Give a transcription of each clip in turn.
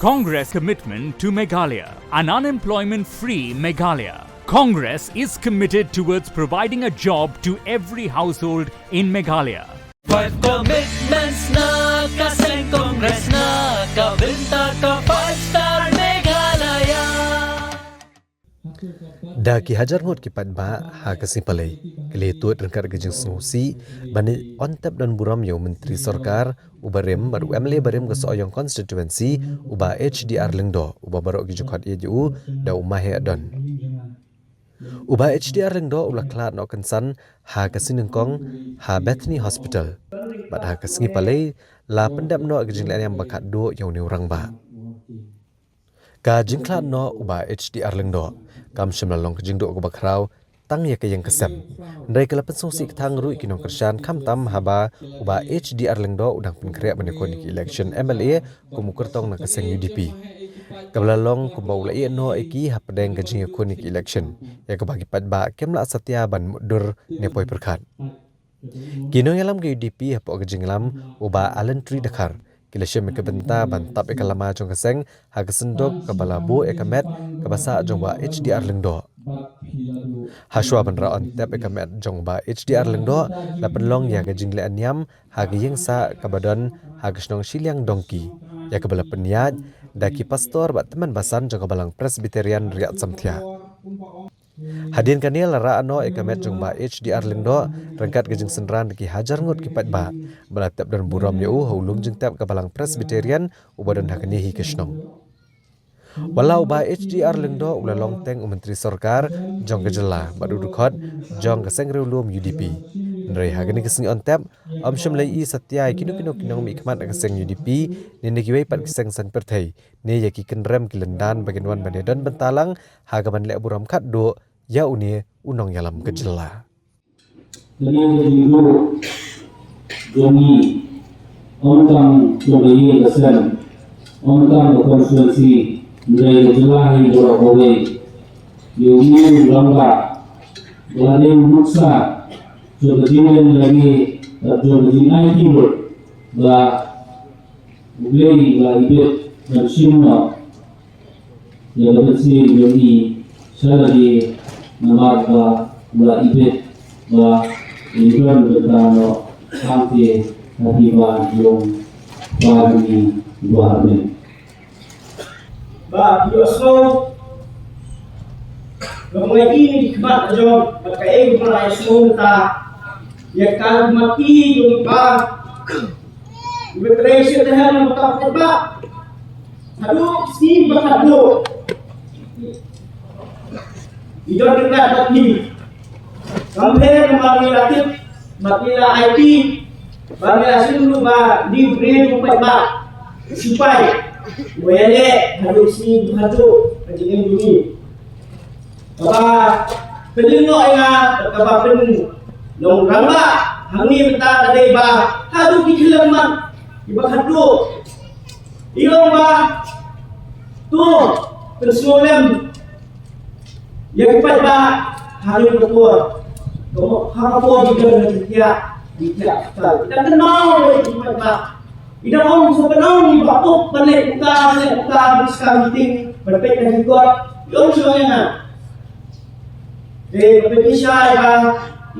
Congress commitment to Meghalaya, an unemployment-free Meghalaya. Congress is committed towards providing a job to every household in Meghalaya. 5 commitments na kasing Congress na kabinta ka 5-star Meghalaya. Daki hajar ngot kipat ba ha kasimpalai kelitut rengkat gejeng snusi bani ontep dan buram yo menteri sarkar ubarem baru MLA barem ke soyong constituency uba HDR lengdo uba barok gejukhat EJU da umahe don uba HDR lengdo ulah klat no kensan ha kasinengkong ha Bethany Hospital bat ha kasingipalai la pendap no gejeng yang bakat do yo ni orang ba ka jingklat no uba HDR lengdo kam shimlalong kejingdo ko bakrau tang ya kayang kesem ndai kala pensongsi thang ru kinong kersan kam tam haba uba HDR lengdo udang penkreak menekon election MLA kumukurtong na kaseng UDP kablalong kumbaula i no iki hapdeng kejing konik election ya kabagi padba kemla satya ban mudur nepoi perkhat kinong yalam ke UDP hapo kejing lam uba Allen Tree Dakar Kilasya mekebenta bantap ekalama jong keseng hagesendok kabalabu ekamet kabasa jongba HDR lengdo. Haswa bandra on tap ekamet jongba HDR lengdo la penlong ya kejingle anyam hagiyeng sa kabadon hagesnong siliang dongki ya kabala peniat daki pastor bat teman basan jong kabalang Presbyterian Riyad Samtia. Hadin kanil lara ano ekamet jongba HDR lengdo rengkat gejeng senran ki hajar ngut kipat ba belatap dan buram yu hulung jeng tap kabalang Presbyterian ubadan hakani hi kesnong walau ba HDR lengdo ula longteng menteri sarkar jong kejela badu dukot jong keseng rulum UDP ndrai hagani keseng on tap om shemlai i satya kinu kinong mikmat keseng UDP ni negiwei pat keseng san perthai ne yaki kenrem kilendan bagian banedan bentalang hagaban lek buram khat do ya uni unong yalam kejela dengan jenggo jongi ontang jongi kesen ontang konstitusi mulai kejela yang berapa yomi lamba lani muksa jogejinan lagi jogejinai timur ba mulai ba ibet dan simno ya bersih jongi selagi nama ba mula ibet ba Iban berkano sampai akibat yung pagi dua hari. Ba Yoslo, gamay ini kibat ajo magkaig para Yoslo ta yakag mati yung iba. Ibetraysi tahan ng matapit ba? Halo, si bakado. Idon dekat mati. Compare Manila Manila IT, Manila Sulu ba libre mo ba sipay wele harus si hadu kajingin duni ba pelino ay nga ba pelino long ramba hangi mata kadai ba hadu kikilaman iba hadu iyo ba tu personem yang ba hari ketua Kalau harapan juga tidak kita kenal dengan kita. Kita orang sebenarnya ni batuk balik kita habiskan meeting berbaik dengan kita. Yang semuanya. Berpisah ya,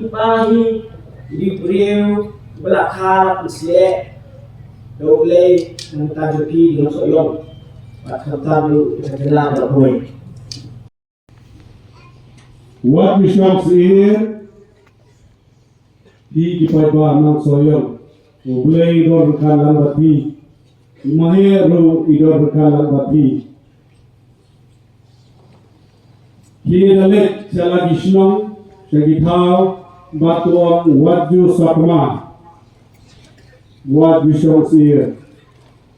ibahi, di beriu, belakang, bisle, doble, mentajuki dengan soyong. Kata dulu kita kenal berboy. What we shall see di kipai ba nang soyong ublei dor kalan bati mahe ro idor kalan bati kini dalet jala gisnong segithau batuang waju sapma wat bishong sir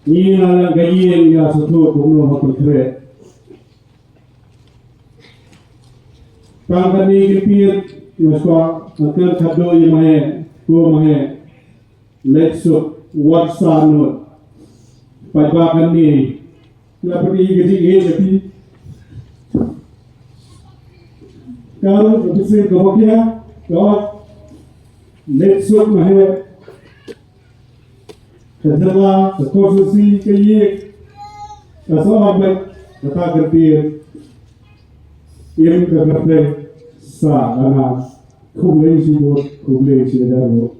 ni nala gayen ya satu kumno hotre Kambani gilpir Maswa akan kado yang mahe, tu mahe, lekso, watsano, pada ni, nak pergi kerja tapi kalau bisa kau dia, kau lekso mahe, kerja sekolah kaya Kasama katakan Im kagate sa ana kublay sibot kublay sinadaro.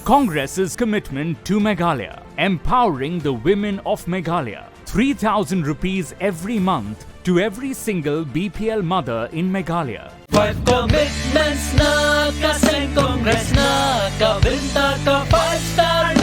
Congress's commitment to Meghalaya, empowering the women of Meghalaya. 3,000 rupees every month to every single BPL mother in Meghalaya. 5 commitments na kaseng Congress na kabinta ka 5-star